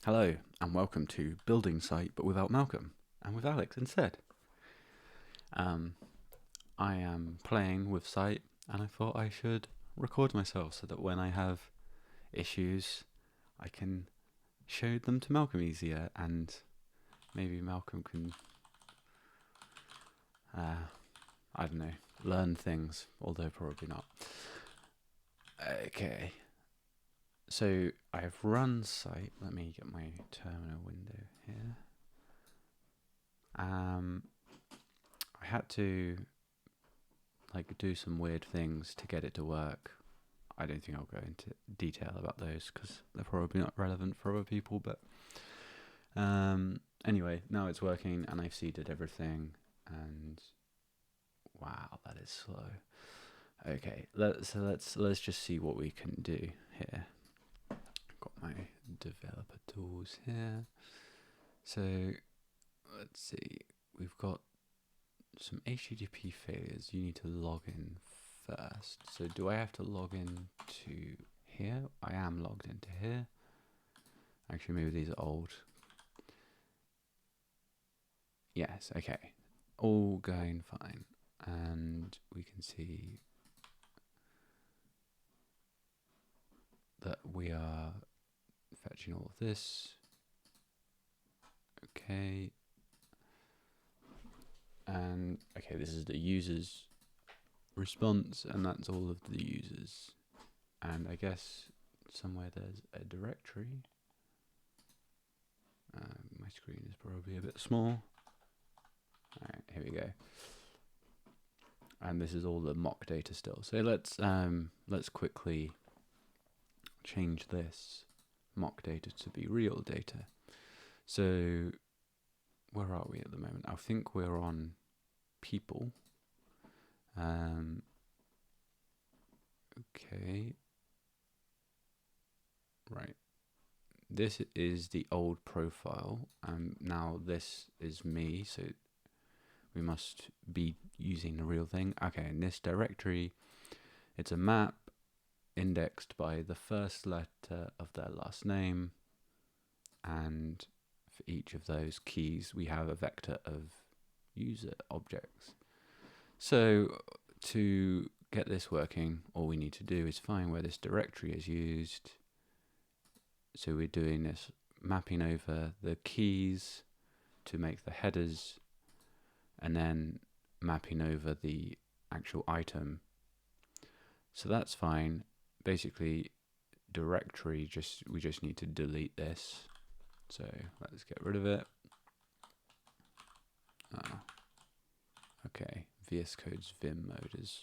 Hello, and welcome to Building Site but without Malcolm, and with Alex instead. Um, I am playing with Site, and I thought I should record myself so that when I have issues, I can show them to Malcolm easier, and maybe Malcolm can, I don't know, learn things, although probably not. Okay, so I've run Site. Let me get my terminal window here. I had to do some weird things to get it to work. I don't think I'll go into detail about those because they're probably not relevant for other people. But anyway, now it's working and I've seeded everything. And wow, that is slow. Okay, let's just see what we can do here. Got my developer tools here. So let's see. We've got some HTTP failures. You need to log in first. So do I have to log in to here? I am logged into here. Actually, maybe these are old. Yes, okay. All going fine. And we can see that we are fetching all of this. Okay. And okay, this is the user's response, and that's all of the users. And I guess somewhere there's a directory. My screen is probably a bit small. Alright, here we go. And this is all the mock data still. So let's quickly change this mock data to be real data. So where are we at the moment? I think we're on people. Okay. Right. This is the old profile. Now this is me, so we must be using the real thing. Okay, in this directory, it's a map indexed by the first letter of their last name, and for each of those keys, we have a vector of user objects. So to get this working, all we need to do is find where this directory is used. So we're doing this mapping over the keys to make the headers, and then mapping over the actual item. So that's fine. Basically, directory, we just need to delete this. So let's get rid of it. Okay, VS Code's Vim mode is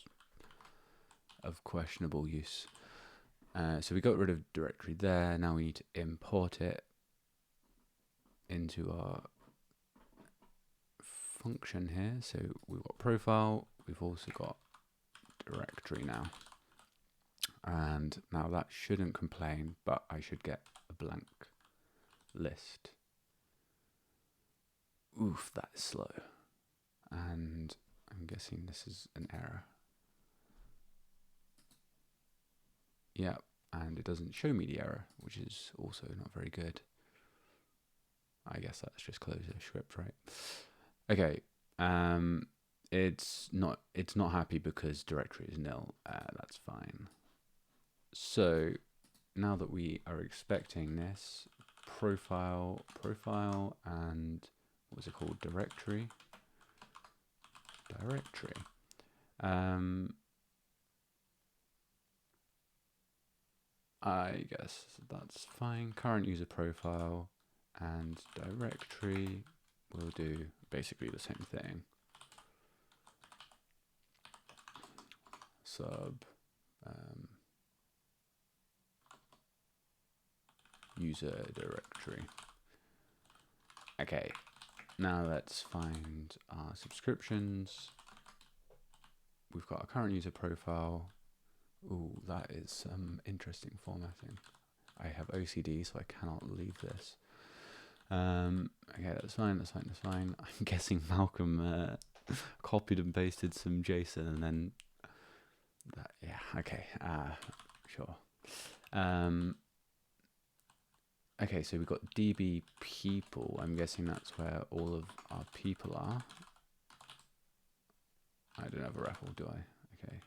of questionable use. So we got rid of directory there. Now we need to import it into our function here. So we've got profile, we've also got directory now. And now that shouldn't complain, but I should get a blank list. Oof, that is slow. And I'm guessing this is an error. Yeah, and it doesn't show me the error, which is also not very good. I guess that's just close the script, right? Okay, it's not happy because directory is nil. That's fine. So now that we are expecting this profile, and what was it called? Directory. I guess that's fine. Current user profile and directory will do basically the same thing. Sub user directory. Okay, now let's find our subscriptions. We've got our current user profile. Ooh, that is some interesting formatting. I have OCD, so I cannot leave this. Okay, that's fine. I'm guessing Malcolm copied and pasted some JSON and then that, yeah, okay, sure. Okay, so we've got DB people. I'm guessing that's where all of our people are. I don't have a REPL, do I? Okay.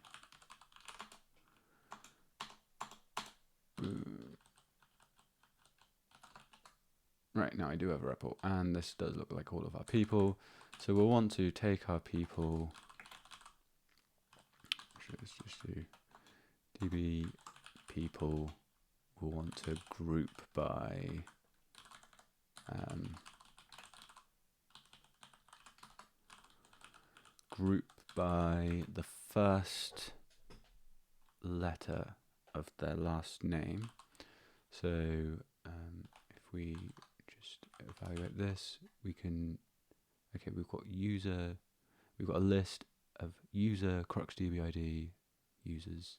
Right, now I do have a REPL, and this does look like all of our people. So we'll want to take our people. Let's just do DB people. We'll want to group by the first letter of their last name. So if we just evaluate this, we can. Okay, we've got user. We've got a list of user, CruxDBID, users,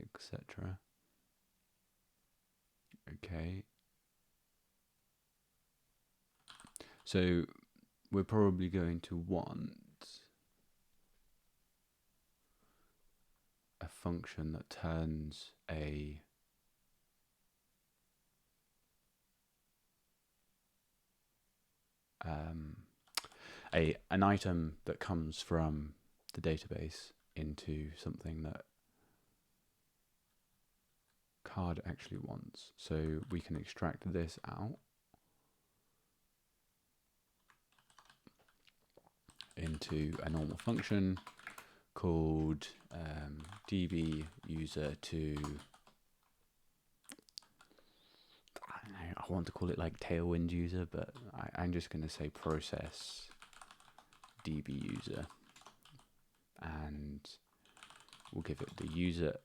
etc. Okay. So we're probably going to want a function that turns an item that comes from the database into something that card actually wants. So we can extract this out into a normal function called db user to, I want to call it like tailwind user, but I'm just going to say process db user, and we'll give it the user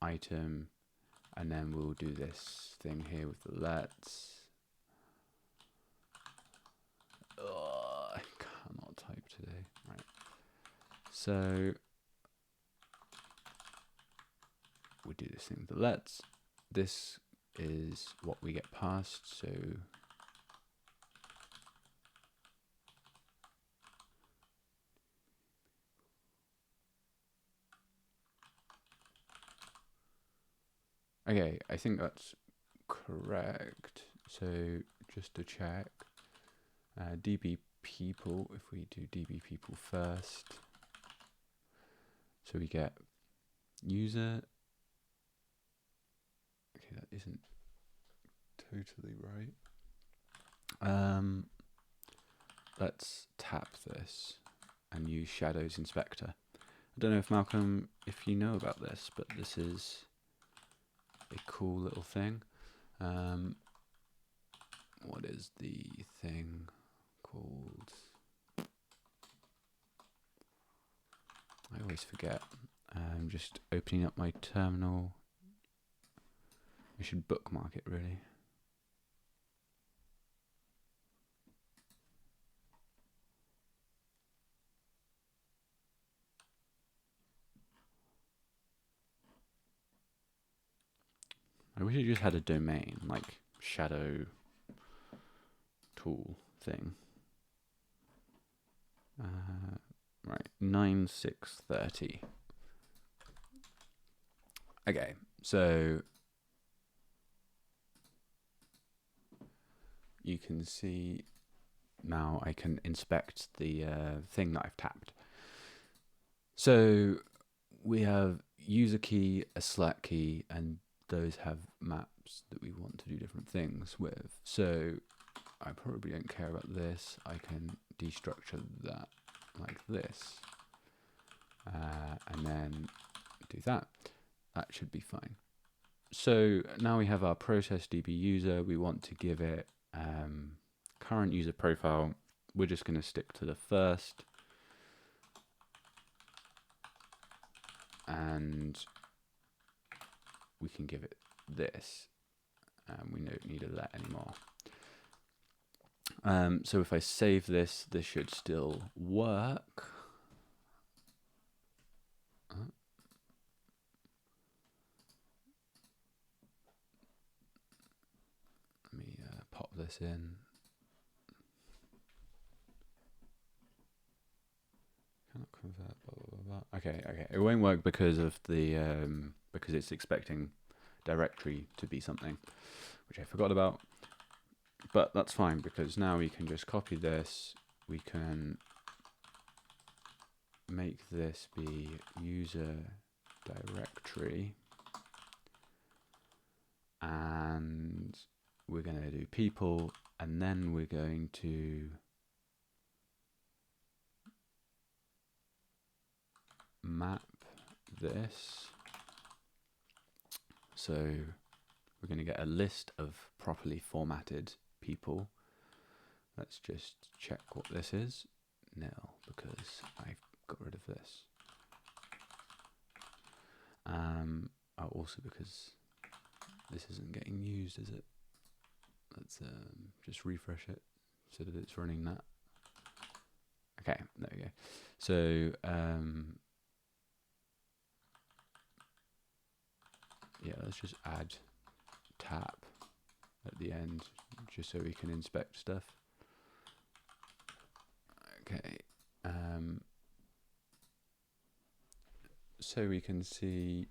item, and then we'll do this thing here with the lets. I cannot type today. Right. So we do this thing with the lets. This is what we get passed. So okay, I think that's correct. So just to check, db people, if we do db people first, so we get user. Okay, that isn't totally right. Let's tap this and use Shadows Inspector. I don't know if Malcolm, if you know about this, but this is a cool little thing. What is the thing called? I always forget. I'm just opening up my terminal. I should bookmark it, really. I wish it just had a domain, like shadow tool thing. Right, 9630. Okay, so you can see now I can inspect the thing that I've tapped. So we have user key, a Slack key, and those have maps that we want to do different things with. So I probably don't care about this. I can destructure that like this, and then do that. That should be fine. So now we have our process DB user. We want to give it current user profile. We're just going to stick to the first, and we can give it this. We don't need a let anymore. So if I save this, this should still work. Let me pop this in. Cannot convert. Blah, blah, blah, blah. Okay. It won't work because of the because it's expecting directory to be something, which I forgot about. But that's fine, because now we can just copy this. We can make this be user directory, and we're going to do people, and then we're going to map this. So we're going to get a list of properly formatted people. Let's just check what this is. Nil, because I got rid of this. Also because this isn't getting used, is it? Let's just refresh it so that it's running that. Okay, there we go. So yeah, let's just add tap at the end, just so we can inspect stuff. Okay, so we can see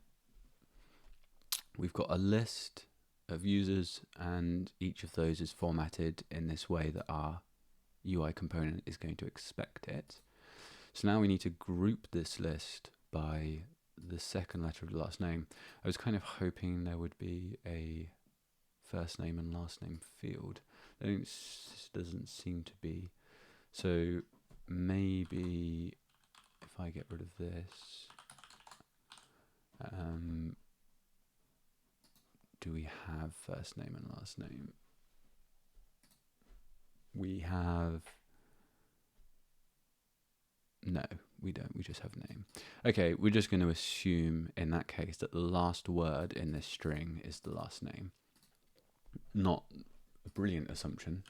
we've got a list of users, and each of those is formatted in this way that our UI component is going to expect it. So now we need to group this list by the second letter of the last name. I was kind of hoping there would be a first name and last name field. There doesn't seem to be. So maybe if I get rid of this, do we have first name and last name? We have... No, we don't. We just have name. Okay, we're just going to assume in that case that the last word in this string is the last name. Not a brilliant assumption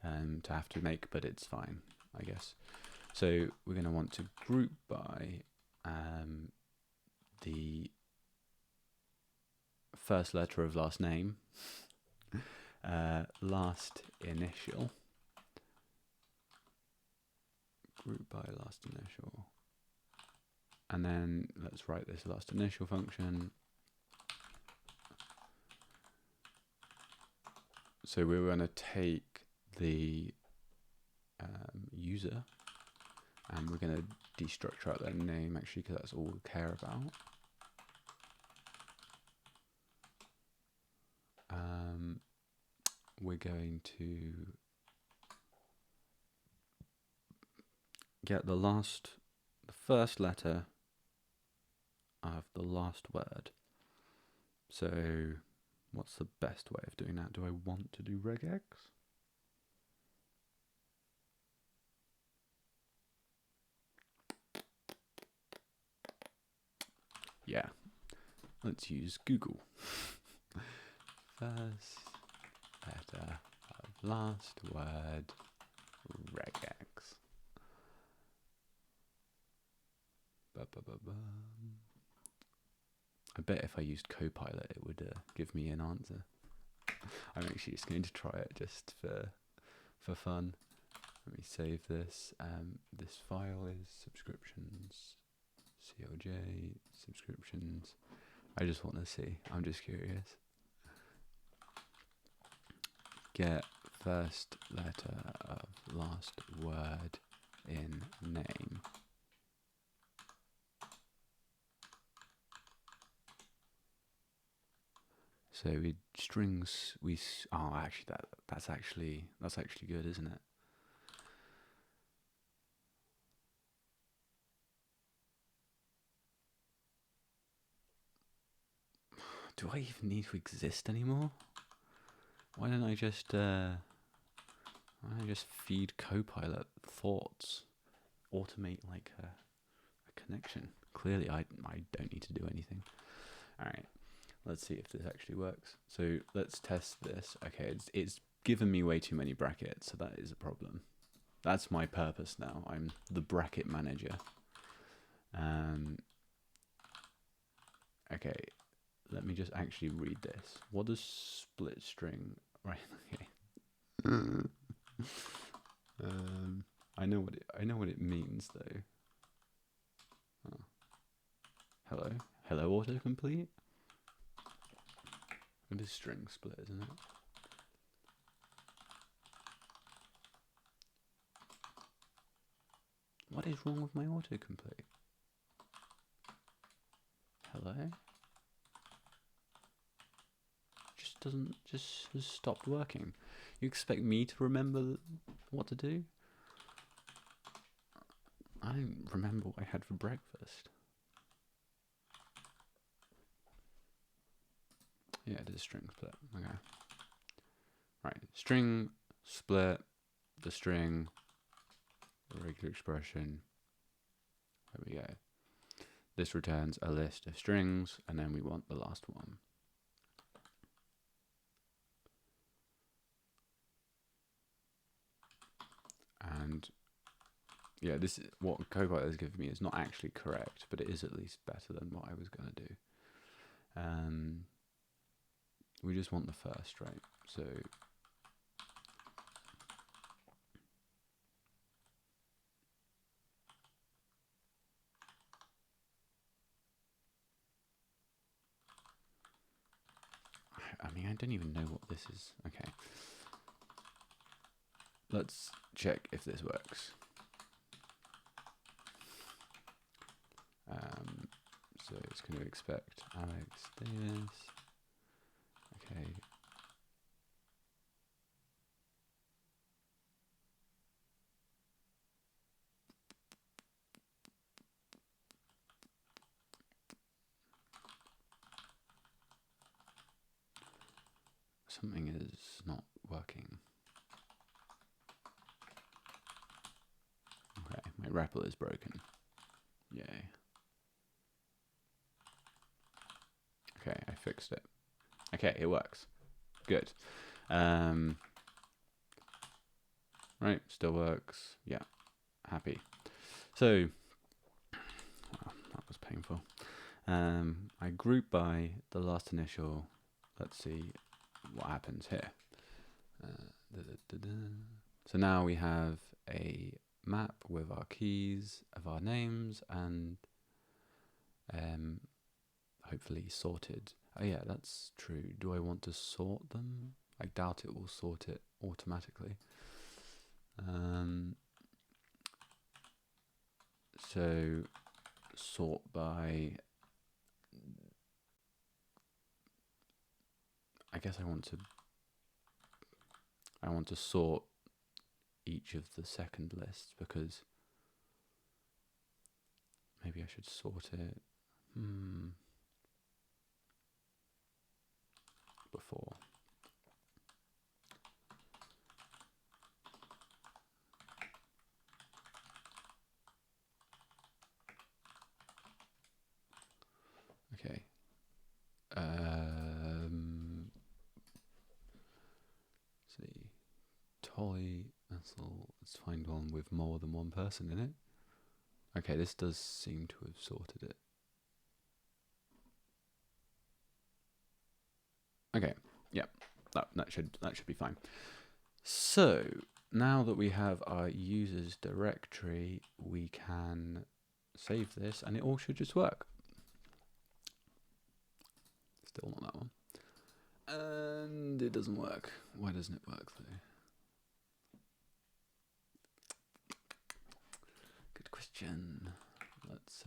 to have to make, but it's fine, I guess. So we're going to want to group by the first letter of last name, last initial, group by last initial, and then let's write this last initial function. So we're going to take the user, and we're going to destructure out their name, actually, because that's all we care about. We're going to get the first letter of the last word. So what's the best way of doing that? Do I want to do regex? Yeah, let's use Google. First letter of last word, regex. I bet if I used Copilot, it would give me an answer. I'm actually just going to try it just for fun. Let me save this. This file is subscriptions, CLJ, subscriptions. I just want to see. I'm just curious. Get first letter of last word in name. So actually that's actually good, isn't it? Do I even need to exist anymore? Why don't I just feed Copilot thoughts, automate like a connection? Clearly, I don't need to do anything. All right. Let's see if this actually works. So let's test this. Okay, it's given me way too many brackets, so that is a problem. That's my purpose now. I'm the bracket manager. Okay, let me just actually read this. What does split string? Right. Okay. I know what it means though. Oh. Hello autocomplete. It is string split, isn't it? What is wrong with my autocomplete? Hello? Just has stopped working. You expect me to remember what to do? I don't remember what I had for breakfast. Yeah, it is string split. Okay. Right, string split the string, the regular expression. There we go. This returns a list of strings, and then we want the last one. And yeah, this is what Copilot has given me is not actually correct, but it is at least better than what I was going to do. We just want the first, right? So I mean, I don't even know what this is. Okay. Let's check if this works. So it's going to expect Alex Davis. Okay. Something is not working. Okay, my REPL is broken. Yay. Okay, I fixed it. Okay, it works. Good. Right, still works. Yeah, happy. So, well, that was painful. I group by the last initial. Let's see what happens here. So now we have a map with our keys of our names and hopefully sorted. Oh yeah, that's true. Do I want to sort them? I doubt it will sort it automatically. So sort by, I guess I want to sort each of the second lists because maybe I should sort it before. Okay. See. Tolly, Ethel, let's find one with more than one person in it. Okay, this does seem to have sorted it. Okay, yeah, that should be fine. So now that we have our users directory, we can save this, and it all should just work. Still not that one, and it doesn't work. Why doesn't it work though? Good question. Let's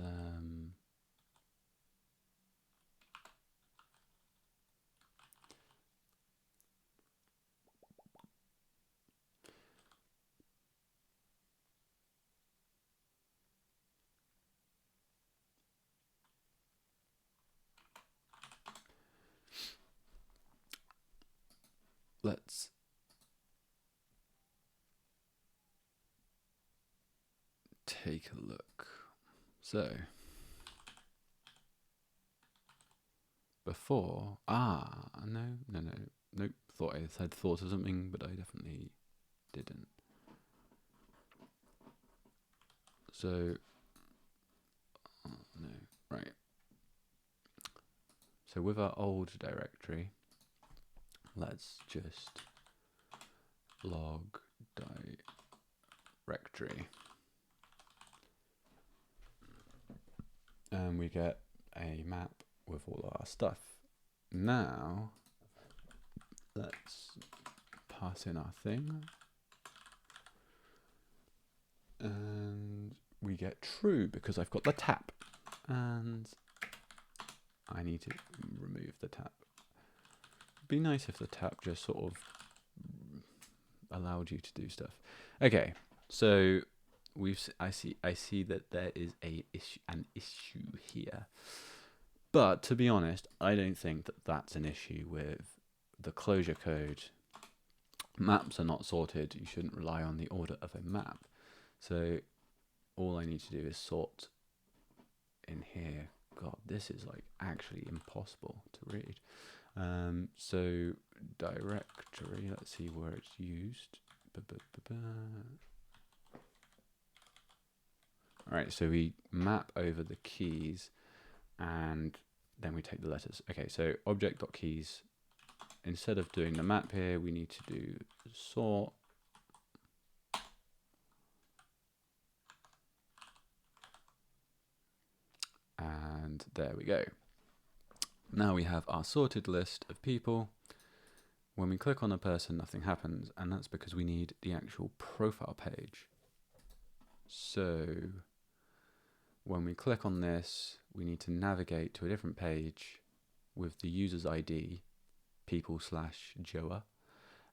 let's take a look. So before, nope. Thought I had thought of something, but I definitely didn't. So, no, right. So with our old directory, let's just log directory. And we get a map with all our stuff. Now, let's pass in our thing. And we get true because I've got the tap. And I need to remove the tap. It'd be nice if the tap just sort of allowed you to do stuff. Okay, so I see that there is an issue here. But to be honest, I don't think that that's an issue with the closure code. Maps are not sorted. You shouldn't rely on the order of a map. So all I need to do is sort in here. God, this is like actually impossible to read. So directory, let's see where it's used. Alright, so we map over the keys and then we take the letters. Okay, so object.keys, instead of doing the map here, we need to do sort. And there we go. Now we have our sorted list of people. When we click on a person, nothing happens, and that's because we need the actual profile page. So when we click on this, we need to navigate to a different page with the user's ID, people/Joa,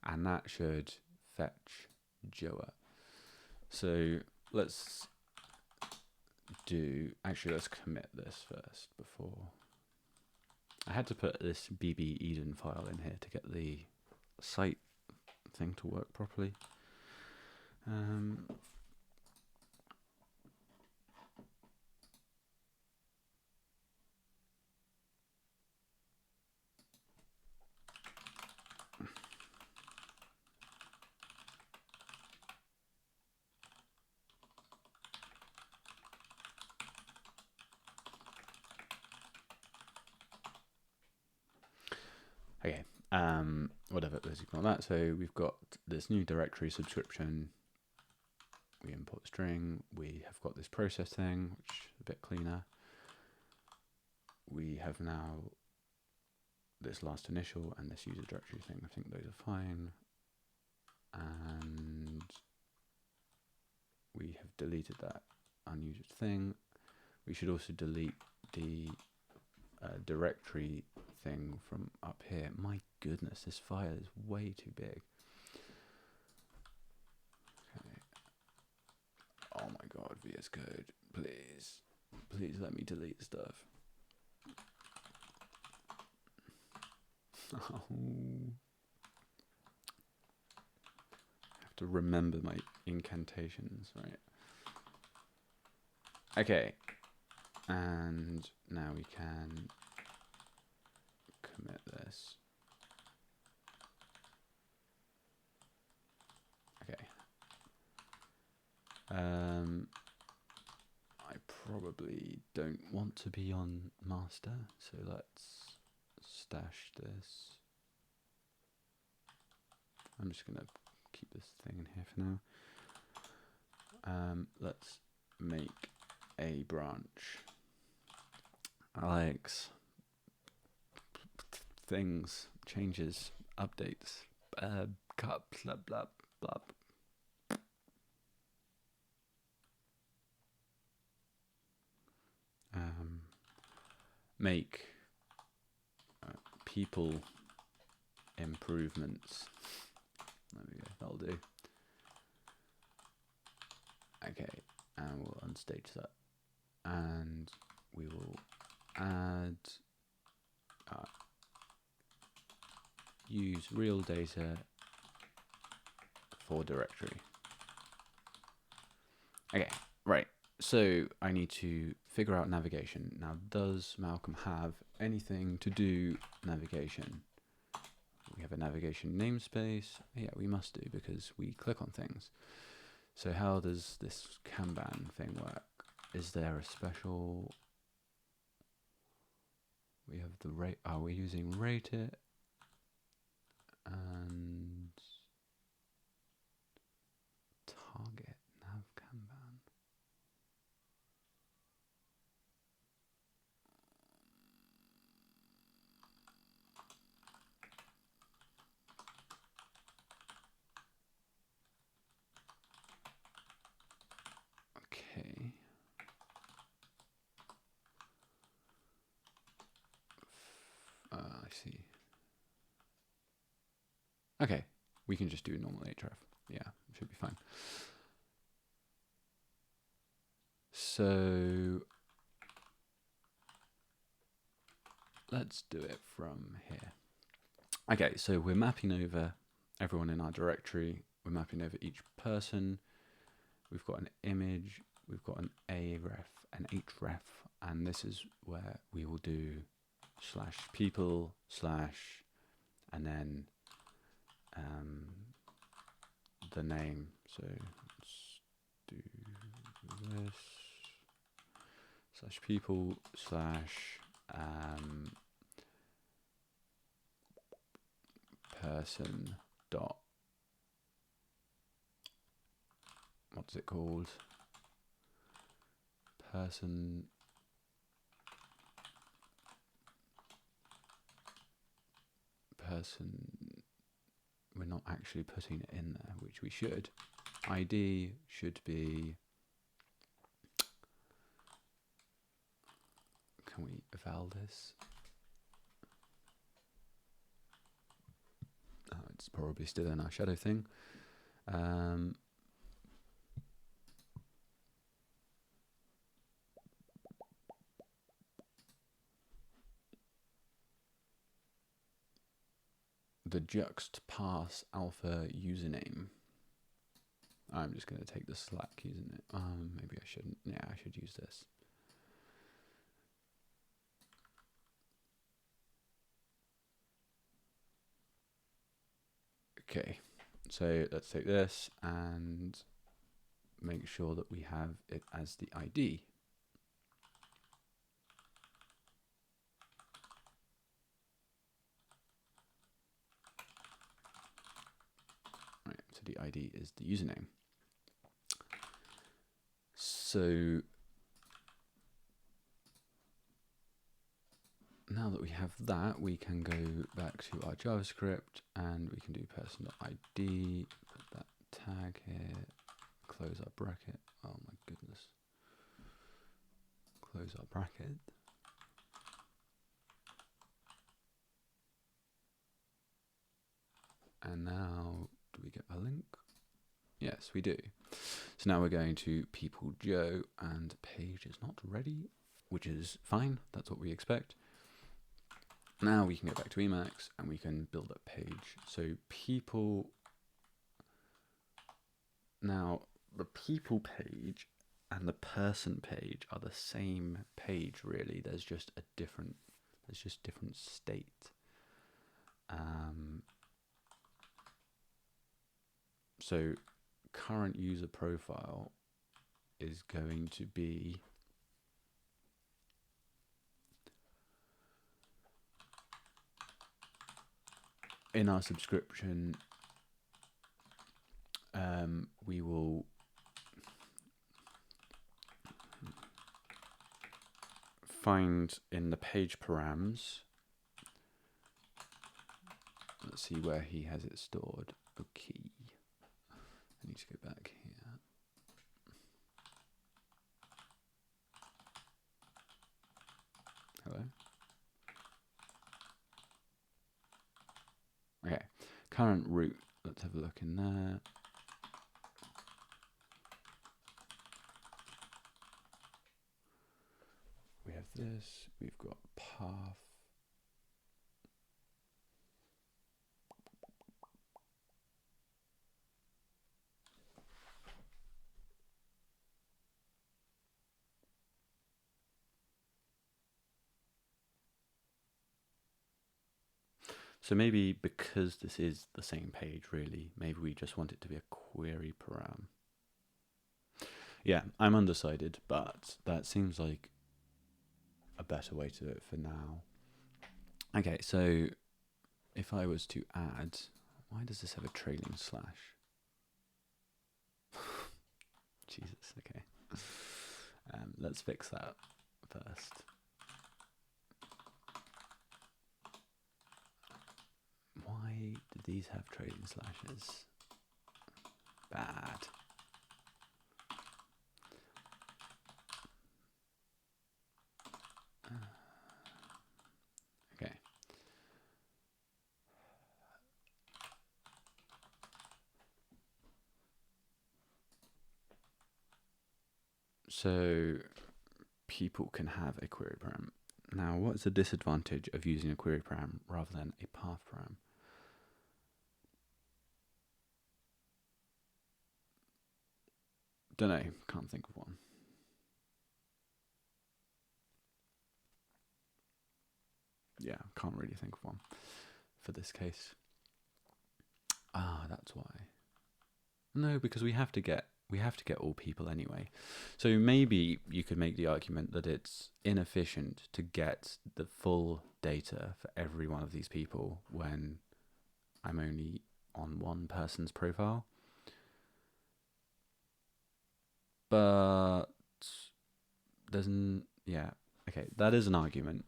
and that should fetch Joa. So let's commit this first before. I had to put this BB Eden file in here to get the site thing to work properly. Okay, whatever, let's ignore that. So we've got this new directory subscription. We import string. We have got this process thing, which is a bit cleaner. We have now this last initial and this user directory thing. I think those are fine. And we have deleted that unused thing. We should also delete the directory thing from up here. My goodness, this file is way too big. Okay. Oh my god, VS Code, please let me delete stuff. Oh. I have to remember my incantations, right? Okay, and now we can commit this. Okay. I probably don't want to be on master, so let's stash this. I'm just gonna keep this thing in here for now. Let's make a branch. Alex, things, changes, updates, cut, blah blah blah. Make people improvements. There we go, that'll do. Okay, and we'll unstage that. And we will add use real data for directory. Okay, right. So I need to figure out navigation. Now, does Malcolm have anything to do navigation? We have a navigation namespace. Yeah, we must do because we click on things. So how does this Kanban thing work? Is there a special? We have the rate. Are we using rate it? And target nav Kanban. I see. Okay, we can just do normal href. Yeah, should be fine. So let's do it from here. Okay, so we're mapping over everyone in our directory. We're mapping over each person. We've got an image. We've got an aref, an href, and this is where we will do /people/ and then the name. So let's do this /people/ person dot, what's it called? Person we're not actually putting it in there, which we should. ID should be, can we eval this? Oh, it's probably still in our shadow thing. The juxt pass alpha username. I'm just going to take the Slack using it. Maybe I shouldn't. Yeah, I should use this. Okay, so let's take this and make sure that we have it as the ID. Right, so the ID is the username. So now that we have that, we can go back to our JavaScript and we can do person.id, put that tag here, close our bracket. Oh my goodness. Close our bracket. And now, do we get a link? Yes, we do. So now we're going to people Joe, and page is not ready, which is fine. That's what we expect. Now we can go back to Emacs and we can build a page. So people, now the people page and the person page are the same page really. There's just different state. So current user profile is going to be in our subscription. We will find in the page params. Let's see where he has it stored. Okay. I need to go back here. Hello? Okay. Current root. Let's have a look in there. We have this. We've got path. So maybe because this is the same page, really, maybe we just want it to be a query param. Yeah, I'm undecided, but that seems like a better way to do it for now. Okay, so if I was to add, why does this have a trailing slash? Jesus, okay. Let's fix that first. Why do these have trailing slashes? Bad. Okay. So people can have a query param. Now, what's the disadvantage of using a query param rather than a path param? Don't know, can't think of one. Yeah, can't really think of one for this case. That's why. No, because we have to get all people anyway. So maybe you could make the argument that it's inefficient to get the full data for every one of these people when I'm only on one person's profile. But that is an argument.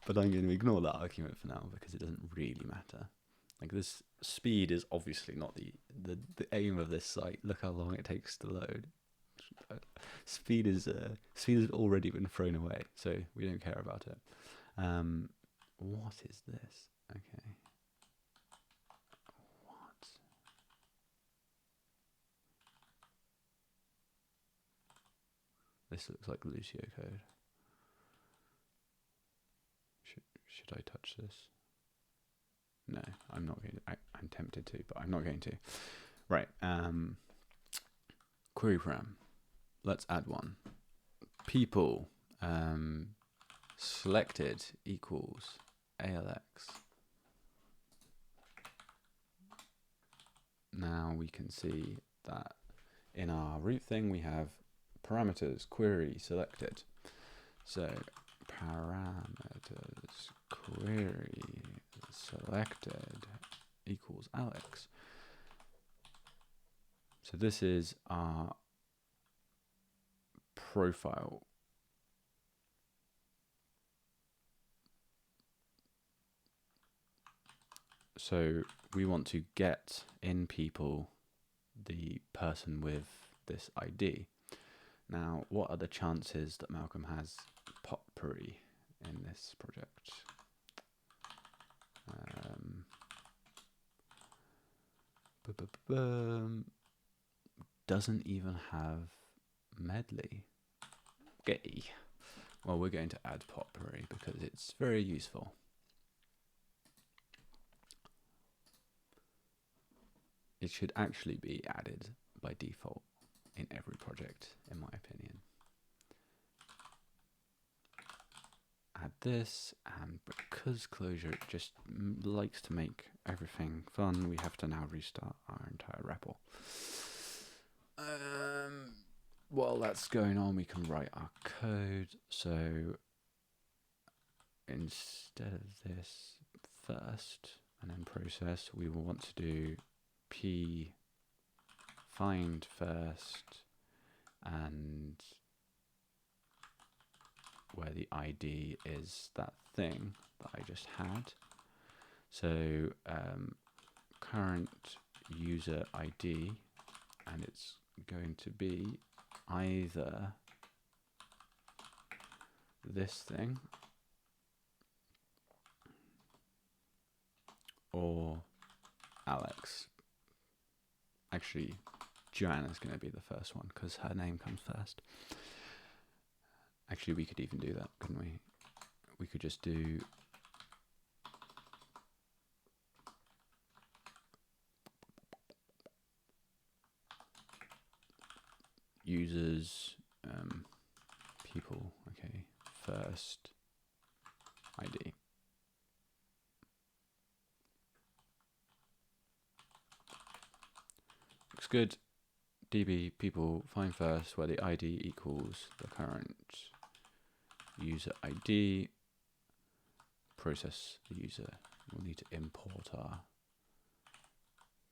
But I'm going to ignore that argument for now because it doesn't really matter. Like, this speed is obviously not the aim of this site. Look how long it takes to load. Speed has already been thrown away, so we don't care about it. What is this? Okay. What? This looks like Lucio code. Should I touch this? No, I'm not going to. I'm tempted to, but I'm not going to. Right. Query param. Let's add one. People selected equals ALX. Now we can see that in our root thing we have parameters query selected. So parameters query selected equals Alex. So this is our profile. So we want to get in people the person with this ID. Now, what are the chances that Malcolm has potpourri in this project? Doesn't even have medley. Okay. Well, we're going to add potpourri because it's very useful. It should actually be added by default in every project, in my opinion. Add this, and because Clojure just likes to make everything fun, we have to now restart our entire REPL. While that's going on, we can write our code. So instead of this first and then process, we will want to do p find first and where the ID is that thing that I just had. So current user ID, and it's going to be either this thing or Alex. Actually, Joanna's going to be the first one because her name comes first. Actually, we could even do that, couldn't we? We could just do users, people, okay, first ID. Looks good. DB people find first where the ID equals the current user ID. Process the user. We'll need to import our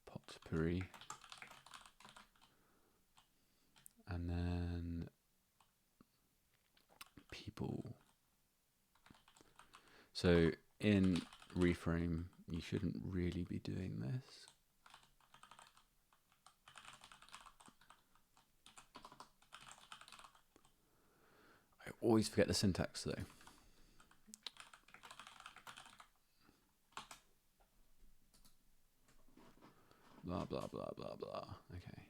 potpourri. And then people. So in reframe, you shouldn't really be doing this. I always forget the syntax though. Blah, blah, blah, blah, blah. Okay.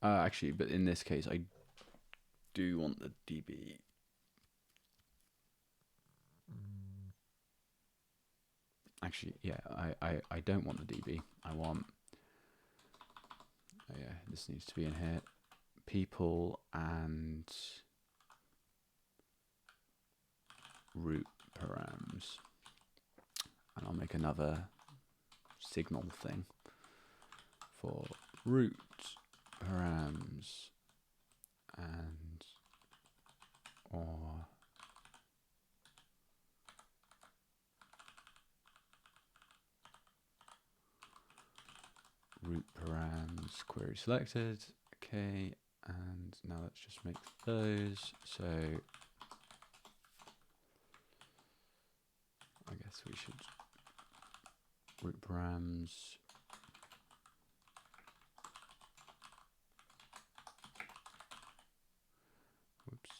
Actually, but in this case, I do want the DB. Actually, yeah, I don't want the DB. I want... Oh yeah, this needs to be in here. People and root params. And I'll make another signal thing for root params and or root params query selected. Okay, and now let's just make those. So I guess we should root params. Whoops.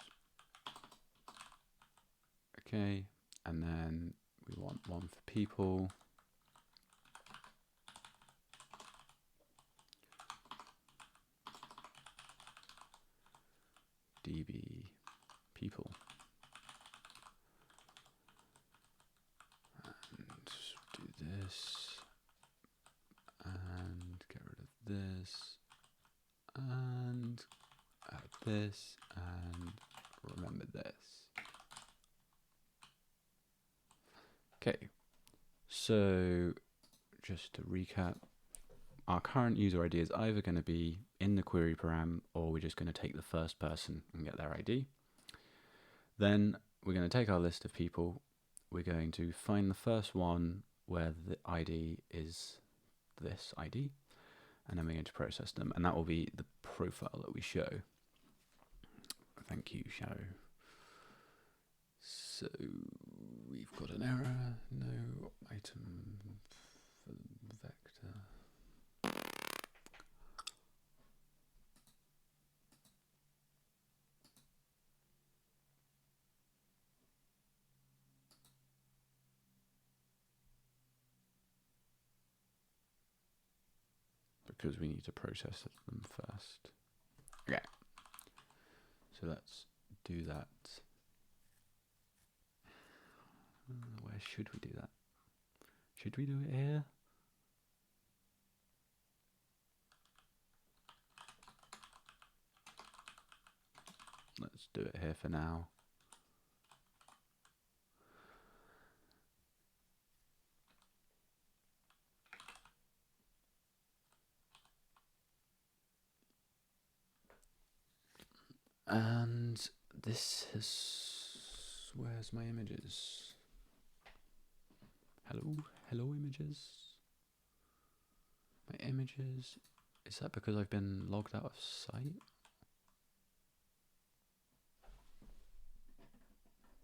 Okay, and then we want one for people. DB people. And do this. And get rid of this. And add this. And remember this. Okay. So just to recap, our current user ID is either going to be in the query param, or we're just going to take the first person and get their ID. Then we're going to take our list of people. We're going to find the first one where the ID is this ID, and then we're going to process them, and that will be the profile that we show. Thank you, Shadow. So we've got an error, no item for vector. Because we need to process them first. Okay. So let's do that. Where should we do that? Should we do it here? Let's do it here for now. And this is... Where's my images? Hello images? My images... Is that because I've been logged out of sight?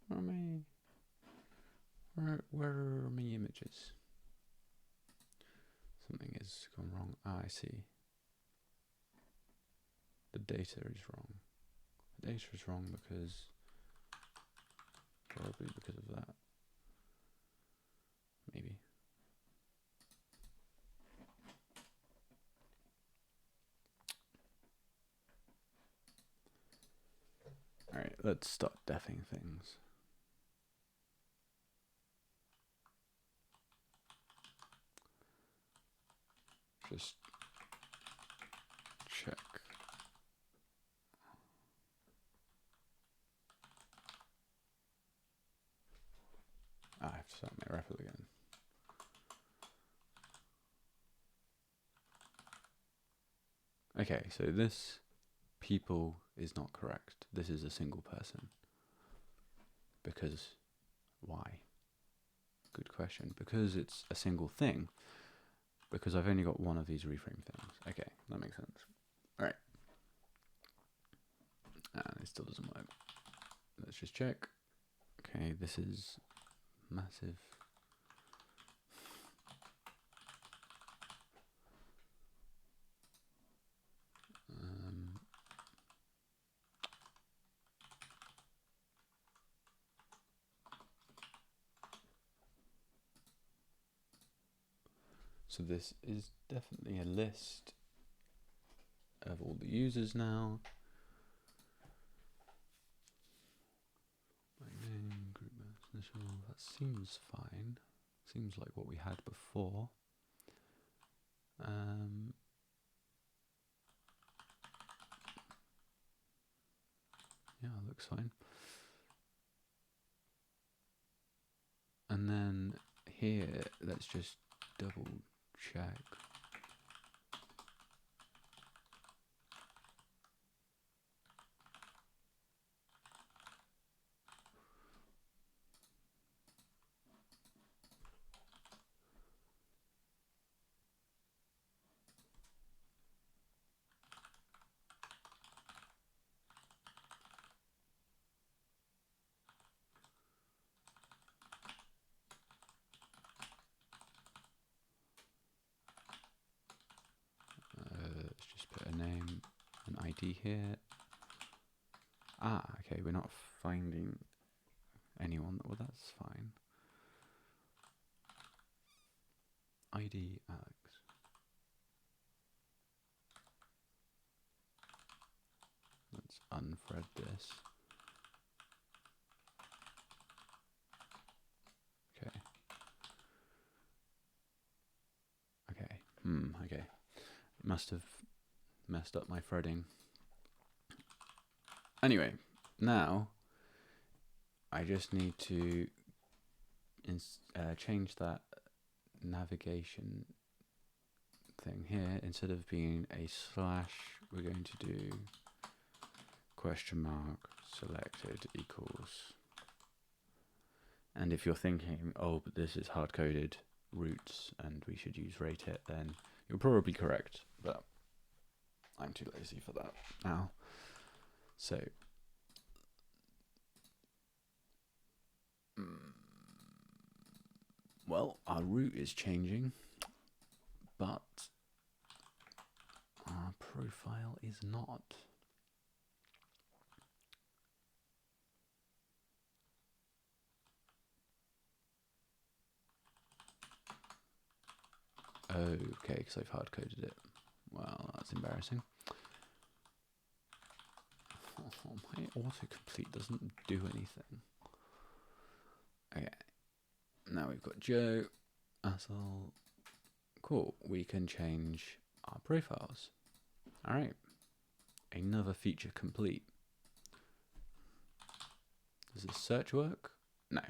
Where am I? Where are my images? Something has gone wrong. Ah, I see. The data is wrong. The data is wrong because... Probably because of that. Maybe. Alright, let's start defing things. Just check. I have to start my REPL again. Okay, so this people is not correct. This is a single person. Because why? Good question. Because it's a single thing. Because I've only got one of these reframe things. Okay, that makes sense. Alright. And it still doesn't work. Let's just check. Okay, this is massive. So this is definitely a list, of all the users now. My name, group initial, that seems fine. Seems like what we had before. Yeah, looks fine. And then here, let's just double check. Let's just put a name, an ID here. Ah, okay, we're not finding anyone. Well, that's fine. ID Alex. Let's unthread this. Okay. Okay. Okay. Must have messed up my threading. Anyway, now I just need to change that navigation thing here. Instead of being a slash, we're going to do question mark selected equals. And if you're thinking, oh, but this is hard-coded roots and we should use rate it, then you're probably correct, but I'm too lazy for that now. So well, our root is changing, but our profile is not. Okay, because I've hard-coded it. Well, that's embarrassing. Oh, my autocomplete doesn't do anything. Okay, now we've got Joe. That's all. Cool, we can change our profiles. All right, another feature complete. Does this search work? No.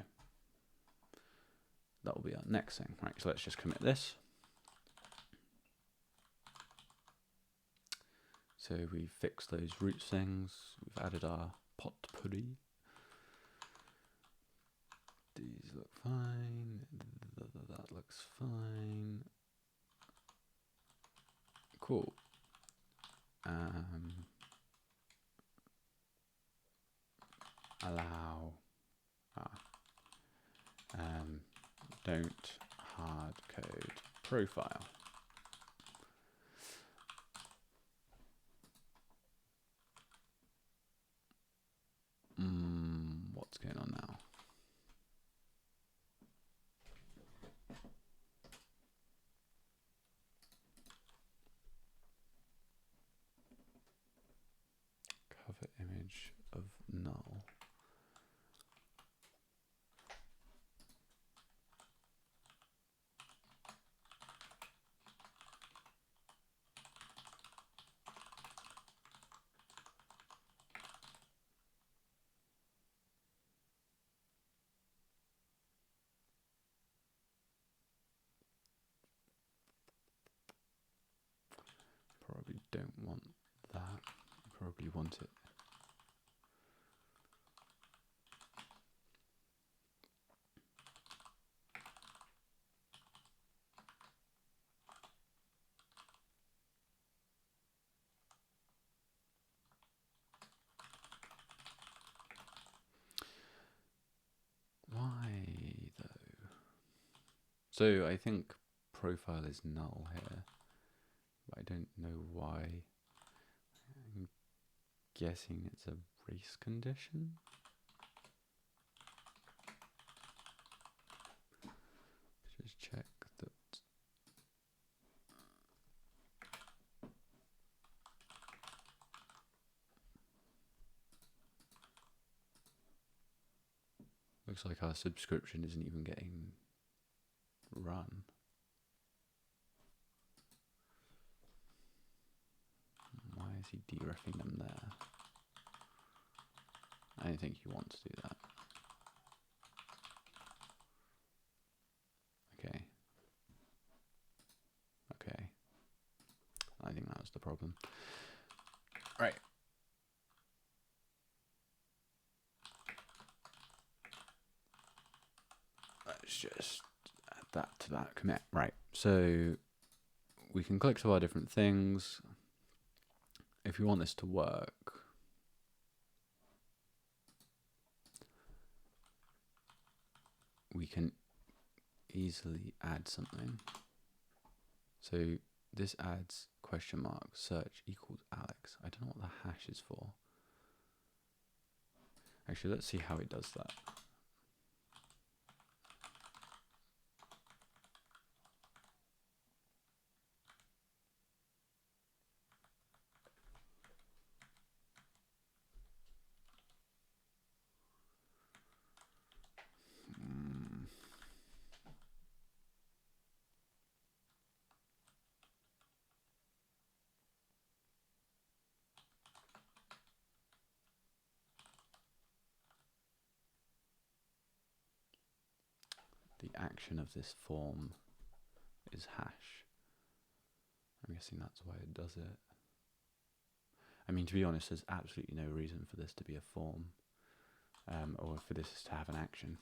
That will be our next thing. Right, so let's just commit this. So we've fixed those root things. We've added our potpourri. These look fine. That looks fine. Cool. Allow. Don't hard code profile. What's going on now? Cover image of null. Probably don't want that. Probably want it. Why though? So I think profile is null here, but I don't know why. I'm guessing it's a race condition. Just check that. Looks like our subscription isn't even getting run. Why is he dereffing them there? I don't think he wants to do that. Okay. Okay. I think that was the problem. Right. Let's just add that to that commit. Right. So we can click to our different things. If we want this to work, we can easily add something. So this adds question mark search equals Alex. I don't know what the hash is for. Actually, let's see how it does that. The action of this form is hash. I'm guessing that's why it does it. I mean, to be honest, there's absolutely no reason for this to be a form, or for this to have an action.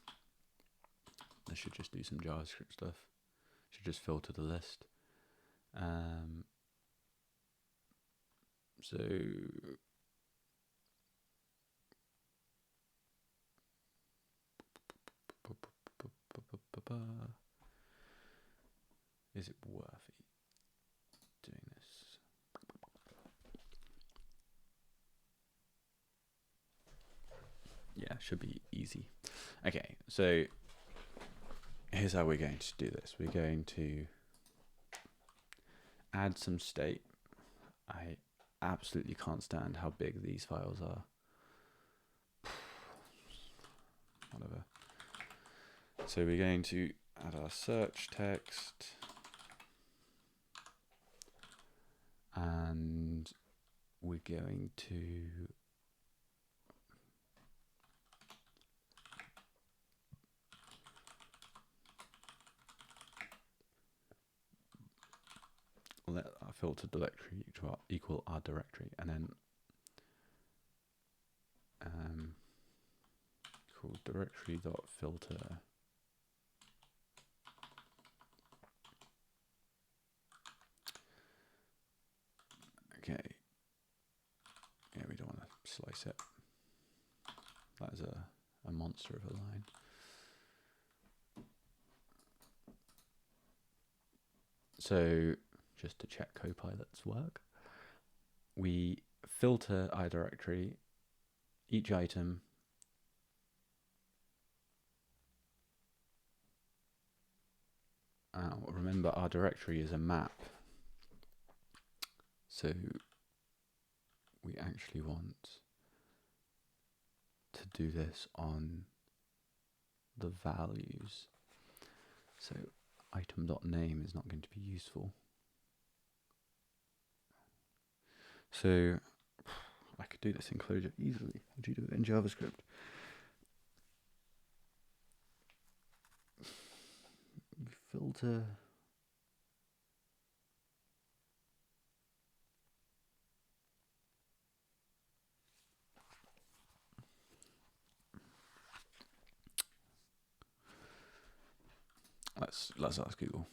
I should just do some JavaScript stuff. Should just filter the list. So is it worth it doing this? Yeah, should be easy. Okay, so here's how we're going to do this. We're going to add some state. I absolutely can't stand how big these files are. Whatever. So we're going to add our search text, and we're going to let our filter directory equal our directory, and then called directory.filter. Okay. Yeah, we don't want to slice it. That is a monster of a line. So just to check Copilot's work, we filter our directory, each item, remember our directory is a map, so we actually want to do this on the values. So item.name is not going to be useful. So I could do this in Clojure easily. Would you do it in JavaScript? Filter. Let's ask Google.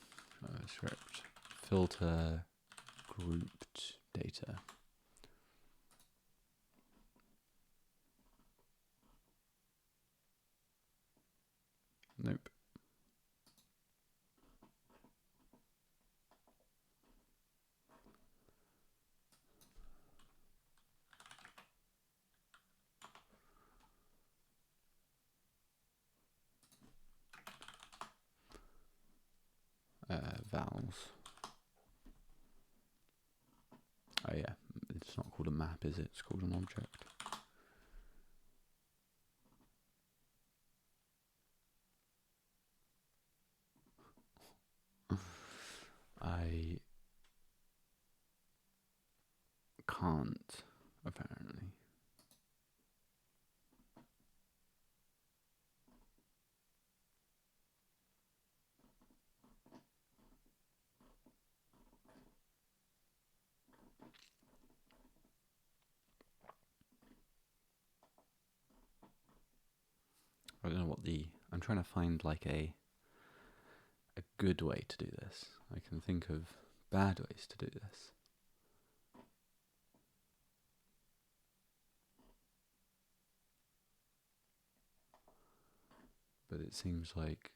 Script filter grouped data. Nope. Vowels. Oh yeah, it's not called a map, is it? It's called an object. can't, apparently. I don't know what I'm trying to find like a good way to do this. I can think of bad ways to do this. But it seems like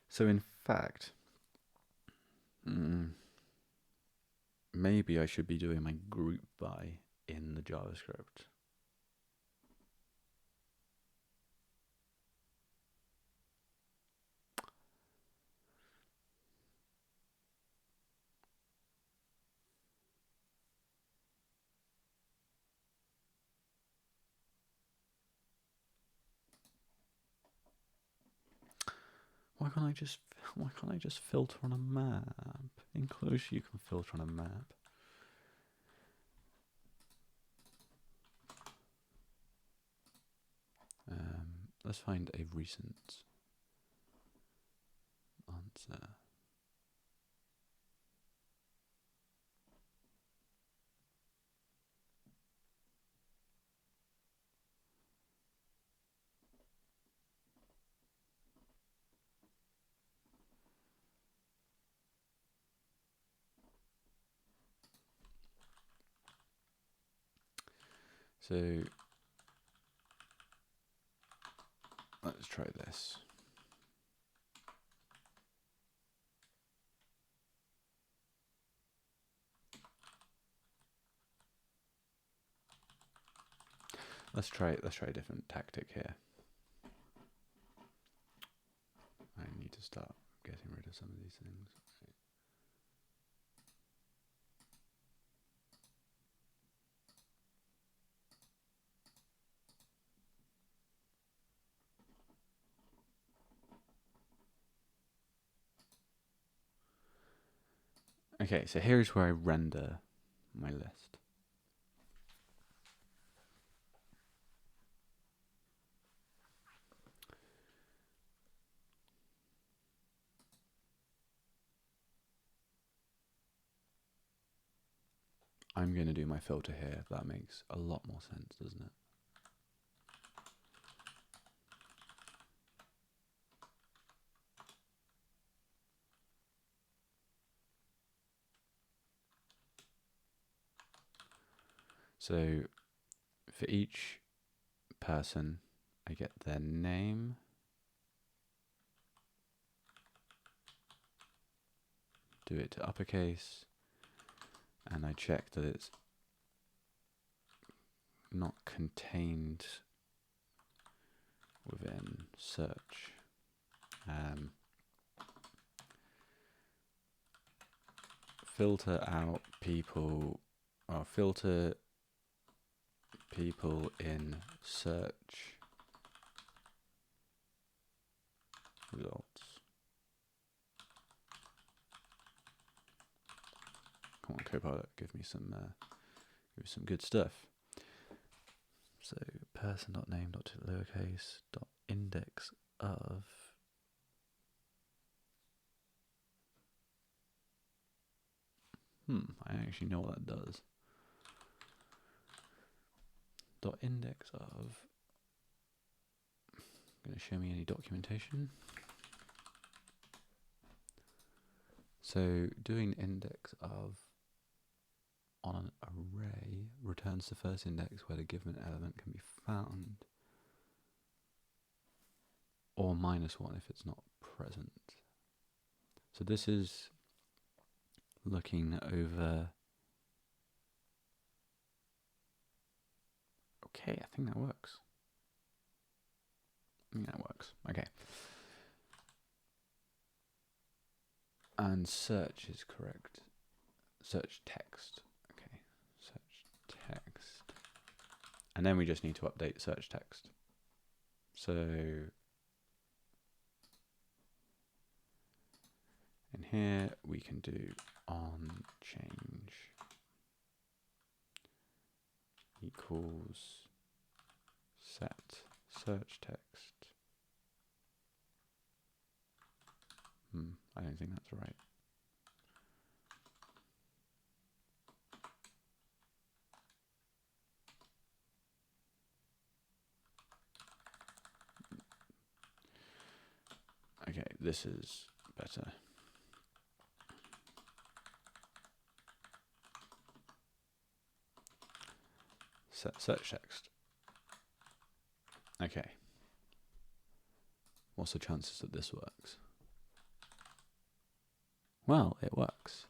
so. In fact, maybe I should be doing my group by in the JavaScript. Why can't I just filter on a map? In Closure you can filter on a map. Let's find a recent answer. So let's try this. Let's try a different tactic here. I need to start getting rid of some of these things. Okay, so here's where I render my list. I'm going to do my filter here. That makes a lot more sense, doesn't it? So for each person, I get their name, do it to uppercase, and I check that it's not contained within search. Filter out people, or filter people in search results. Come on, Copilot, give me some good stuff. So person.name.lowercase .index of I actually know what that does. .index of going to show me any documentation. So doing index of on an array returns the first index where the given element can be found, or -1 if it's not present. So this is looking over. Okay, I think that works. Okay. And search is correct. Search text. Okay. Search text. And then we just need to update search text. So in here we can do on change equals set search text. I don't think that's right. Okay, this is better. Set search text. Okay. What's the chances that this works? Well, it works.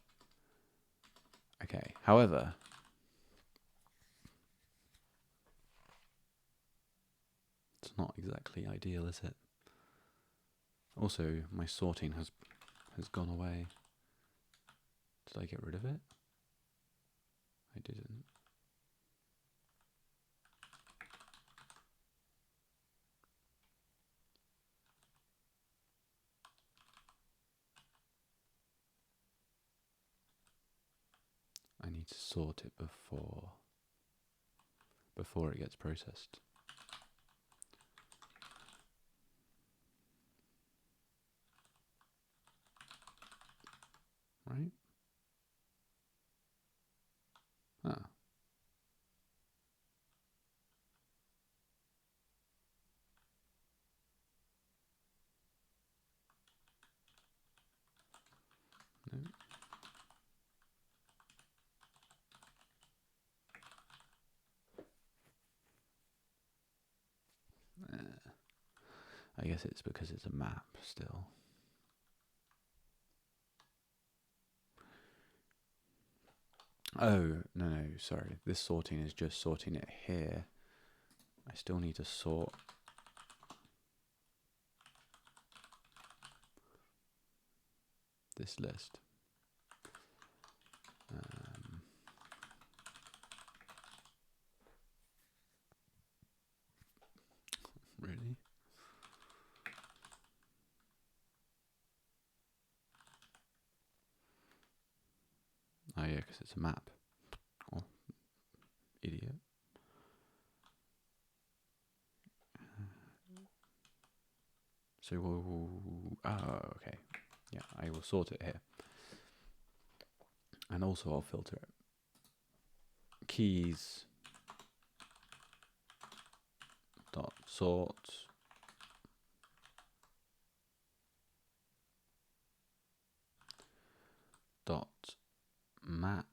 Okay, however, it's not exactly ideal, is it? Also, my sorting has gone away. Did I get rid of it? I didn't. I need to sort it before it gets processed. Right? Ah. No. I guess it's because it's a map still. Oh, no, sorry. This sorting is just sorting it here. I still need to sort this list. Really? Oh yeah, because it's a map. Oh, idiot. So okay. Yeah, I will sort it here. And also I'll filter it. Keys dot sort dot map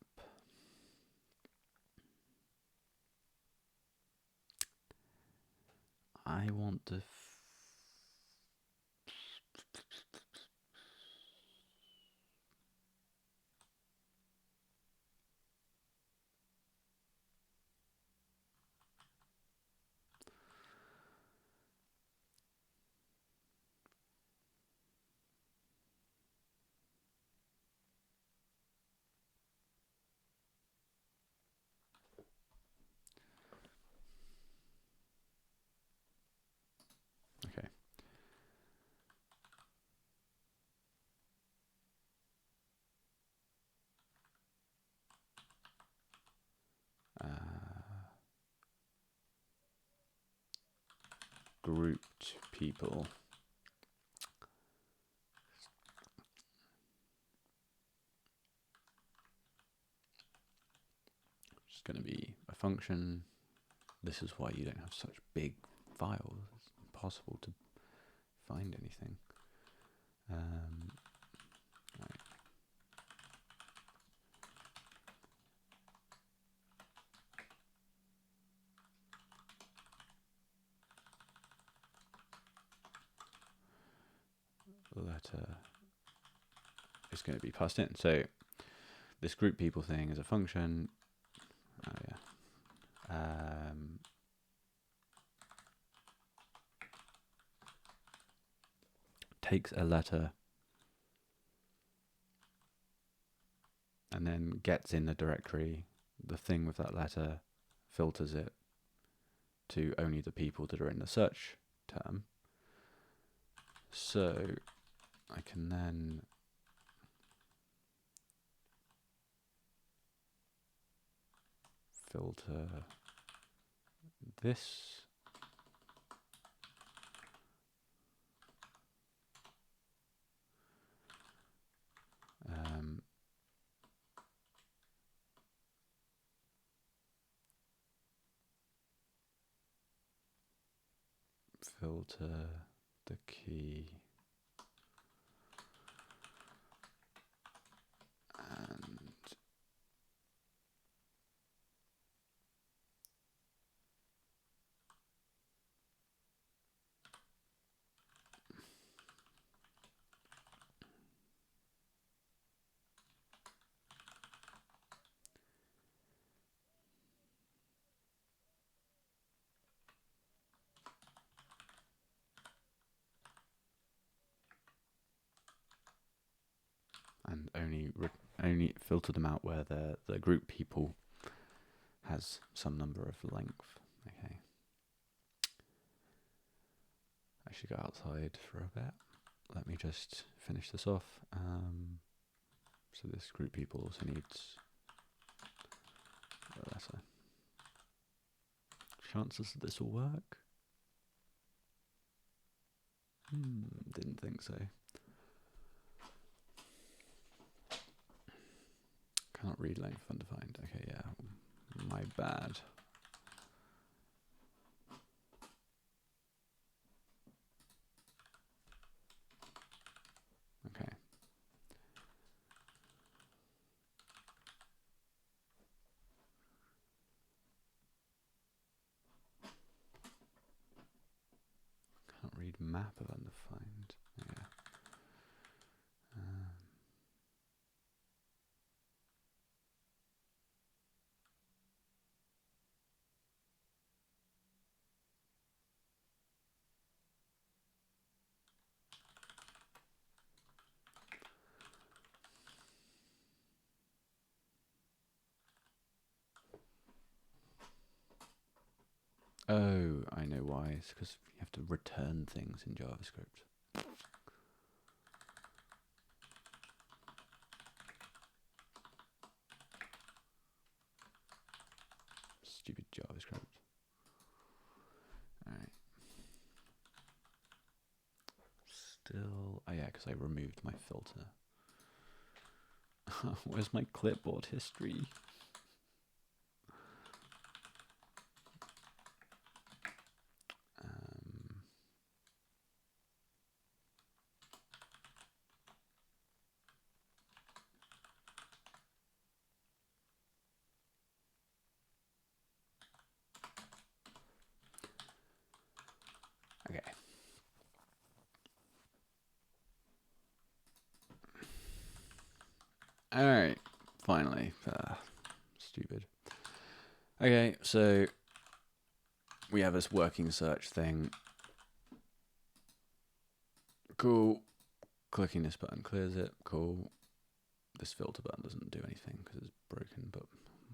I want to okay. Grouped people. It's going to be a function. This is why you don't have such big files. It's impossible to find anything. Right. Letter is going to be passed in. So this group people thing is a function. Oh yeah. Takes a letter and then gets in the directory the thing with that letter, filters it to only the people that are in the search term. So I can then filter this filter the key and only filter them out where the group people has some number of length. Okay. I should go outside for a bit. Let me just finish this off. So this group people also needs a letter. Chances that this will work? Didn't think so. Cannot read length undefined. Okay, yeah. My bad. Okay. Can't read map of undefined. Yeah. Oh, I know why. It's because you have to return things in JavaScript. Stupid JavaScript. Alright. Still... Oh yeah, because I removed my filter. Where's my clipboard history? Okay. Alright, finally. Stupid. Okay, so we have this working search thing. Cool. Clicking this button clears it. Cool. This filter button doesn't do anything because it's broken, but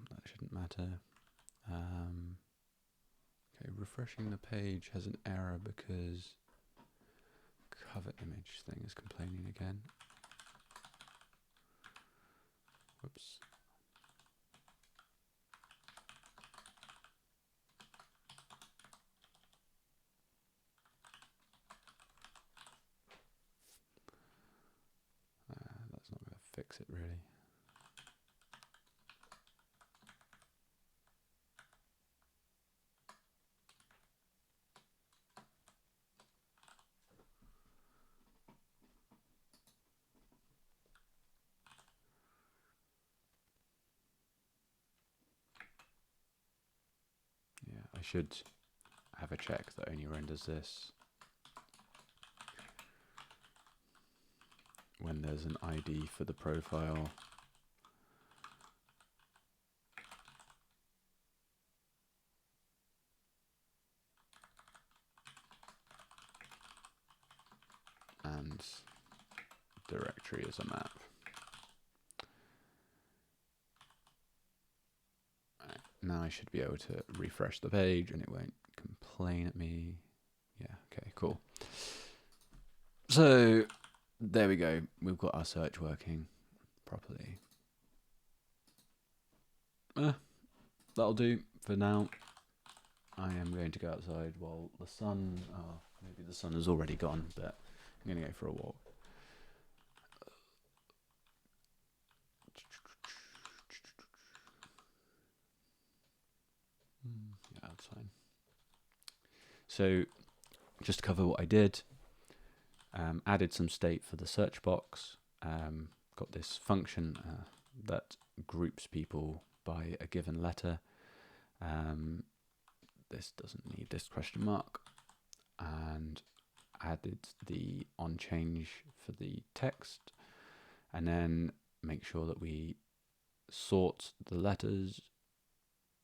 that shouldn't matter. Okay, refreshing the page has an error because cover image thing is complaining again. Whoops. That's not going to fix it really. Yeah, I should have a check that only renders this. when there's an ID for the profile. And directory is a map. Right, now I should be able to refresh the page and it won't complain at me. Yeah, okay, cool. So there we go. We've got our search working properly. That'll do for now. I am going to go outside while the sun, maybe the sun has already gone, but I'm going to go for a walk. Yeah, that's fine. So just to cover what I did, added some state for the search box, got this function that groups people by a given letter. This doesn't need this question mark, and added the on change for the text, and then make sure that we sort the letters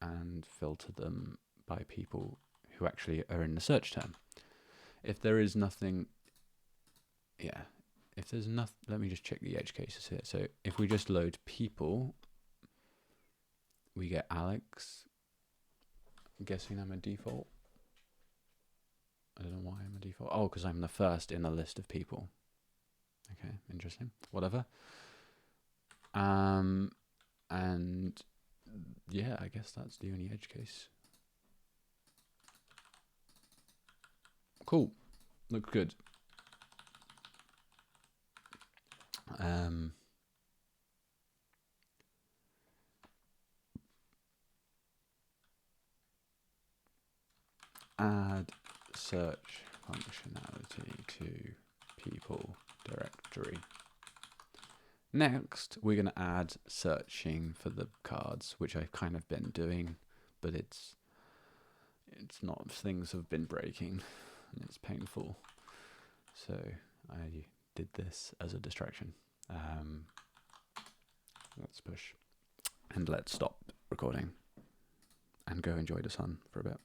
and filter them by people who actually are in the search term. If there is nothing, if there's nothing, let me just check the edge cases here. So if we just load people, we get Alex. I'm guessing I'm a default. I don't know why I'm a default. Oh, because I'm the first in a list of people. Okay, interesting. Whatever. And yeah, I guess that's the only edge case. Cool. Looks good. Add search functionality to people directory. Next, we're going to add searching for the cards, which I've kind of been doing, but it's not, things have been breaking and it's painful. So I did this as a distraction. Let's push and let's stop recording and go enjoy the sun for a bit.